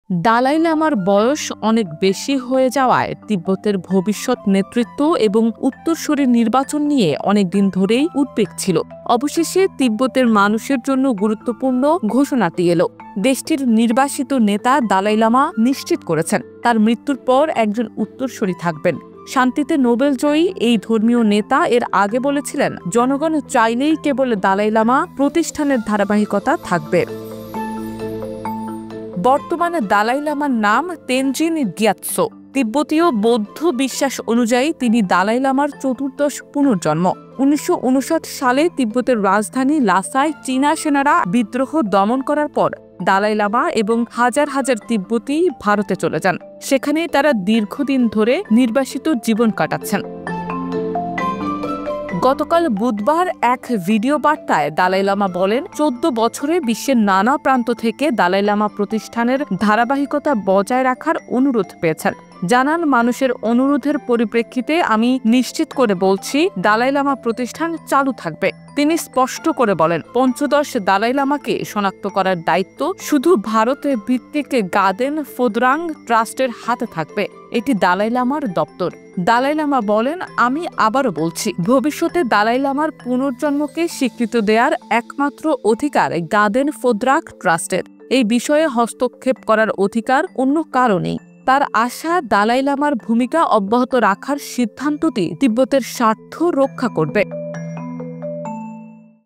দালাই লামার বয়স অনেক বেশি হয়ে যাওয়ায় তিব্বতের ভবিষ্যৎ নেতৃত্ব এবং উত্তরসূরি নির্বাচন নিয়ে অনেকদিন ধরেই উদ্বেগ ছিল। অবশেষে তিব্বতের মানুষের জন্য গুরুত্বপূর্ণ ঘোষণাটি এলো। দেশটির নির্বাসিত নেতা দালাই লামা নিশ্চিত করেছেন তার মৃত্যুর পর একজন উত্তরসূরি থাকবেন। শান্তিতে নোবেলজয়ী এই ধর্মীয় নেতা এর আগে বলেছিলেন, জনগণ চাইলেই কেবল দালাই লামা প্রতিষ্ঠানের ধারাবাহিকতা থাকবে। বর্তমানে দালাই লামার নাম তেনজিন গ্যাতসো। তিব্বতীয় বৌদ্ধ বিশ্বাস অনুযায়ী তিনি দালাই লামার চতুর্দশ পুনর্জন্ম। 1959 সালে তিব্বতের রাজধানী লাসায় চীনা সেনারা বিদ্রোহ দমন করার পর দালাই লামা এবং হাজার হাজার তিব্বতী ভারতে চলে যান। সেখানে তারা দীর্ঘদিন ধরে নির্বাসিত জীবন কাটাচ্ছেন। গতকাল বুধবার এক ভিডিও বার্তায় দালাই লামা বলেন, 14 বছরে বিশ্বের নানা প্রান্ত থেকে দালাই লামা প্রতিষ্ঠানের ধারাবাহিকতা বজায় রাখার অনুরোধ পেয়েছেন। জানান, মানুষের অনুরোধের পরিপ্রেক্ষিতে আমি নিশ্চিত করে বলছি দালাই লামা প্রতিষ্ঠান চালু থাকবে। তিনি স্পষ্ট করে বলেন, পঞ্চদশ দালাই লামাকে শনাক্ত করার দায়িত্ব শুধু ভারতে ভিত্তিক গাদেন ফোদরাং ট্রাস্টের হাতে থাকবে। এটি দালাই লামার দপ্তর। দালাই লামা বলেন, আমি আবারও বলছি, ভবিষ্যতে দালাই লামার পুনর্জন্মকে স্বীকৃতি দেওয়ার একমাত্র অধিকার গাদেন ফোদরাং ট্রাস্টের। এই বিষয়ে হস্তক্ষেপ করার অধিকার অন্য কারো নেই। তার আশা, দালাই লামার ভূমিকা অব্যাহত রাখার সিদ্ধান্তটি তিব্বতের স্বার্থ রক্ষা করবে।